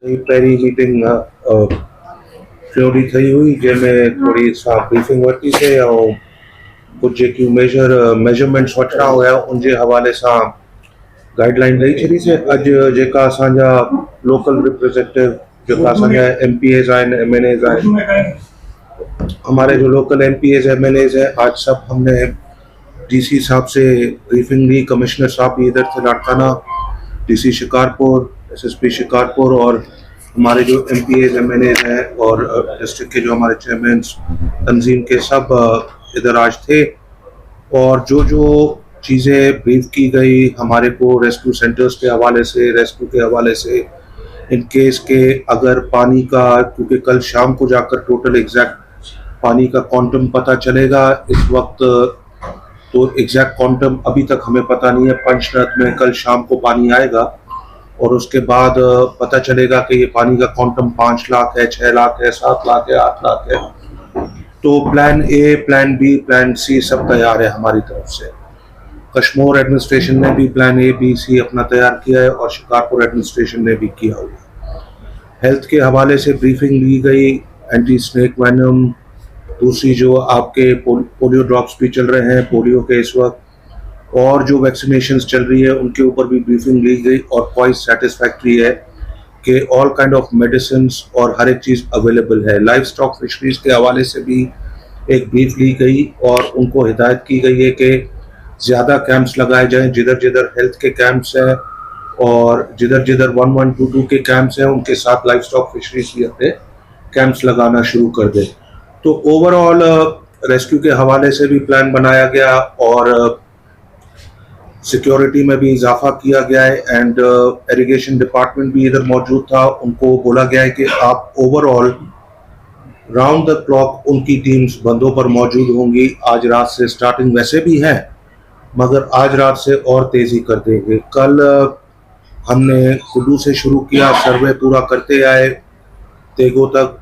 पहिरीं मीटिंग टियों ॾींहं थी हुई जंहिंमें थोड़ी सा ब्रीफिंग वरिती से ऐं कुछ जेकियूं मेजरमेंट्स वठिणा हुया उनजे हवाले सां गाइडलाइन ॾेई छॾी से। अॼु जेका असांजा लोकल रिप्रेजेंटेटिव जेका असांजा MPAs आहिनि MNAs आहिनि, हमारे जो लोकल MPAs MNAs हैं, आज सब हमने DC साहब से ब्रीफिंग ली। कमिश्नर साहब भी इधर थे, लाड़काना, DC शिकारपुर, SSP शिकारपुर और हमारे जो MPAs MNAs हैं और डिस्ट्रिक्ट के जो हमारे चेयरमैन तंजीम के सब इधर आज थे। और जो जो चीज़ें ब्रीफ की गई हमारे को रेस्क्यू सेंटर्स के हवाले से, रेस्क्यू के हवाले से, इन केस के अगर पानी का, क्योंकि कल शाम को जाकर टोटल एग्जैक्ट पानी का क्वांटम पता चलेगा। इस वक्त तो एग्जैक्ट क्वांटम अभी तक हमें पता नहीं है। पंचनद में कल शाम को पानी आएगा और उसके बाद पता चलेगा कि ये पानी का क्वांटम 5 लाख है, 6 लाख है, 7 लाख है, 8 लाख है। तो plan A, plan B, plan C सब तैयार है हमारी तरफ से। कश्मीर एडमिनिस्ट्रेशन ने भी प्लान A, B, C अपना तैयार किया है और शिकारपुर एडमिनिस्ट्रेशन ने भी किया हुआ। हेल्थ के हवाले से ब्रीफिंग ली गई, एंटी स्नेक वेनम, दूसरी जो आपके पोलियो ड्रॉप्स भी चल रहे हैं पोलियो के इस वक्त, और जो वैक्सीनेशंस चल रही है उनके ऊपर भी ब्रीफिंग ली गई। और क्वाइट सेटिस्फैक्ट्री है कि ऑल काइंड ऑफ मेडिसिन्स और हर एक चीज़ अवेलेबल है। लाइफ स्टॉक फिशरीज के हवाले से भी एक ब्रीफ ली गई और उनको हिदायत की गई है कि ज़्यादा कैंप्स लगाए जाएं। जिधर जिधर हेल्थ के कैंप्स हैं और जिधर जिधर 1122 के कैंप्स हैं उनके साथ लाइफ स्टॉक फिशरीज भी अपने कैंप्स लगाना शुरू कर दें। तो ओवरऑल रेस्क्यू के हवाले से भी प्लान बनाया गया और सिक्योरिटी में भी इजाफा किया गया है। एंड इरिगेशन डिपार्टमेंट भी इधर मौजूद था, उनको बोला गया है कि आप ओवरऑल राउंड द क्लॉक उनकी टीम्स बंदों पर मौजूद होंगी। आज रात से स्टार्टिंग वैसे भी है मगर आज रात से और तेज़ी कर देंगे। कल हमने कुल्लू से शुरू किया, सर्वे पूरा करते आए तेगो तक।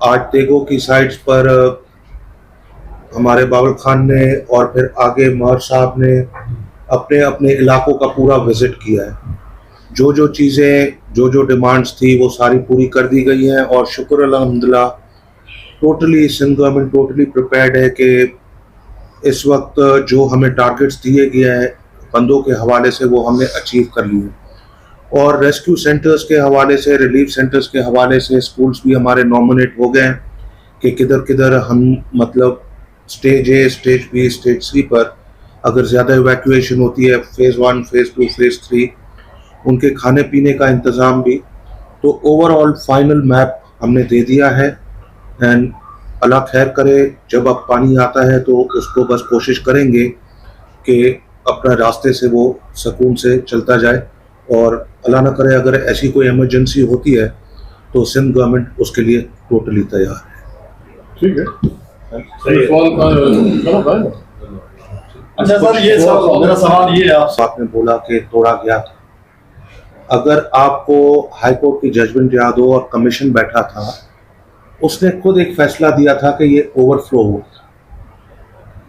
आज तेगो की साइड्स पर हमारे बाबल खान ने और फिर आगे महर साहब ने अपने अपने इलाकों का पूरा विजिट किया है। जो जो चीज़ें, जो जो डिमांड्स थी वो सारी पूरी कर दी गई हैं और शुक्र अल्हम्दुलिल्लाह totally Sindh government totally prepared है कि इस वक्त जो हमें टारगेट्स दिए गए हैं बंदों के हवाले से वो हमने अचीव कर लिए। और रेस्क्यू सेंटर्स के हवाले से, रिलीफ सेंटर्स के हवाले से स्कूल्स भी हमारे नॉमिनेट हो गए हैं कि किधर किधर हम मतलब stage A, stage B, stage C पर अगर ज़्यादा इवैक्यूएशन होती है, फेज़ 1, फेज़ 2, फेज़ 3, उनके खाने पीने का इंतज़ाम भी। तो ओवरऑल फाइनल मैप हमने दे दिया है। एंड अल्लाह खैर करे, जब अब पानी आता है तो उसको बस कोशिश करेंगे कि अपना रास्ते से वो सुकून से चलता जाए। और अल्लाह न करे अगर ऐसी कोई इमरजेंसी होती है तो सिंध गवर्नमेंट उसके लिए टोटली तैयार है। ठीक है, अच्छा सर, ये मेरा सवाल ये है, आपने बोला कि तोड़ा गया था। अगर आपको हाई कोर्ट की जजमेंट याद हो और कमीशन बैठा था, उसने खुद एक फैसला दिया था कि ये ओवरफ्लो हो,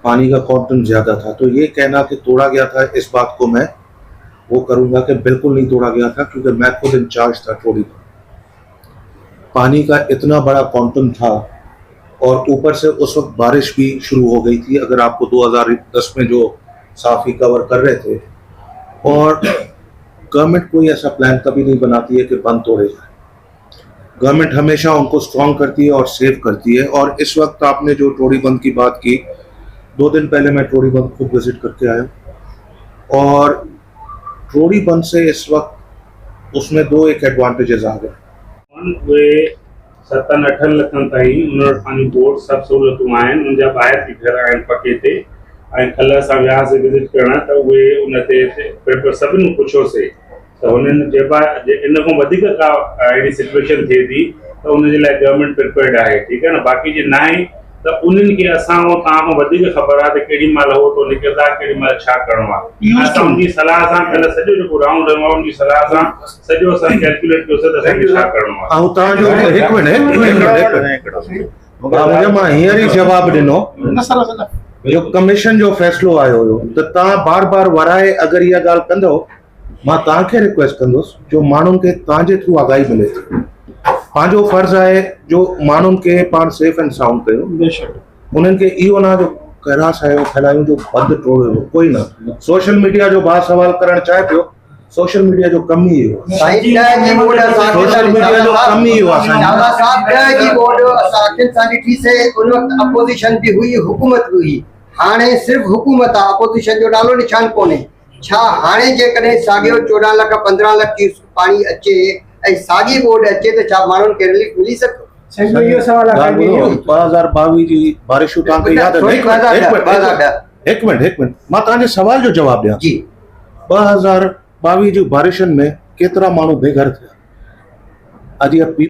पानी का क्वांटम ज्यादा था। तो ये कहना कि तोड़ा गया था, इस बात को मैं वो करूंगा कि बिल्कुल नहीं तोड़ा गया था, क्योंकि मैं खुद इंचार्ज था थोड़ी। पानी का इतना बड़ा क्वांटम था और ऊपर से उस वक्त बारिश भी शुरू हो गई थी। अगर आपको 2010 में जो साफी कवर कर रहे थे, और गवर्नमेंट कोई ऐसा प्लान कभी नहीं बनाती है कि बंद तोड़े जाए। गवर्नमेंट हमेशा उनको स्ट्रॉन्ग करती है और सेव करती है। और इस वक्त आपने जो टोड़ी बंद की बात की, 2 दिन पहले मैं टोड़ी बंद खुद विजिट करके आया और टोड़ी बंद से इस वक्त उसमें 2 एक एडवांटेजेस आ गए। 7-8 लखनि ताईं उन वटि पंहिंजी बोर्ड सभु सहूलियतूं आहिनि, उनजा ॿाहिरि बि घर आहिनि पके ते। ऐं कल्ह असां वियासीं विज़िट करण त उहे उन ते सभिनी पुछियोसीं त हुननि इन खां वधीक का अहिड़ी सिचुएशन थिए थी त उनजे लाइ गवर्नमेंट प्रिपेयर्ड आहे। ठीकु आहे न, बाक़ी जे न आहे त उन्हनि खे असां तव्हां खां वधीक ख़बर आहे त केॾी महिल हो थो निकिरंदा, केॾी महिल छा करिणो आहे। असां उनजी सलाह सां कल्ह सॼो जेको राउंड रहियो आहे उनजी सलाह सां सॼो असां कैलकुलेट कयोसीं त असांखे छा करिणो आहे। ऐं तव्हांजो हिकु मिनट मां हींअर ई जवाबु ॾिनो, जो कमीशन जो फ़ैसिलो आयो हुयो त तव्हां बार बार वराए अगरि इहा ॻाल्हि कंदो, मां तव्हांखे रिक्वेस्ट कंदुसि जो माण्हुनि खे तव्हांजे थ्रू आगाही मिले। पंहिंजो फर्ज़ आहे जो माण्हुनि खे पाण सेफ एंड साउंड कयूं, बेशक उन्हनि खे इहो ना जो कैरास आहे फैलायूं जो बंदि टोड़ियो, कोई न। सोशल मीडिया जो बार सवाल करणु चाहे पियो, सोशल मीडिया जो कम ही इहो आहे। साईं ॾह जी वोट असांखे सोशल मीडिया जो कम ही इहो आहे। नाला साहब 10 जी वोट असांखे ॾिठी से उन वक़्तु अपोजिशन भी हुई, हुकूमत भी हुई। हाणे सिर्फ हुकूमत आहे, अपोजिशन जो नालो निशान कोन्हे। छा हाणे जेकॾहिं साॻियो 14 लख 15 लख की पाणी अचे ऐं साॻी बोर्ड अचे त छा माण्हुनि खे रिलीफ मिली सघे? इहो सवाल आहे। 2022 जी बारिशूं तव्हांखे यादि आहे? हिकु मिंट मां तव्हांजे सवाल जो जवाबु ॾियां। जी 2022 जी बारिशुनि में केतिरा माण्हू बेघर थिया? अॼु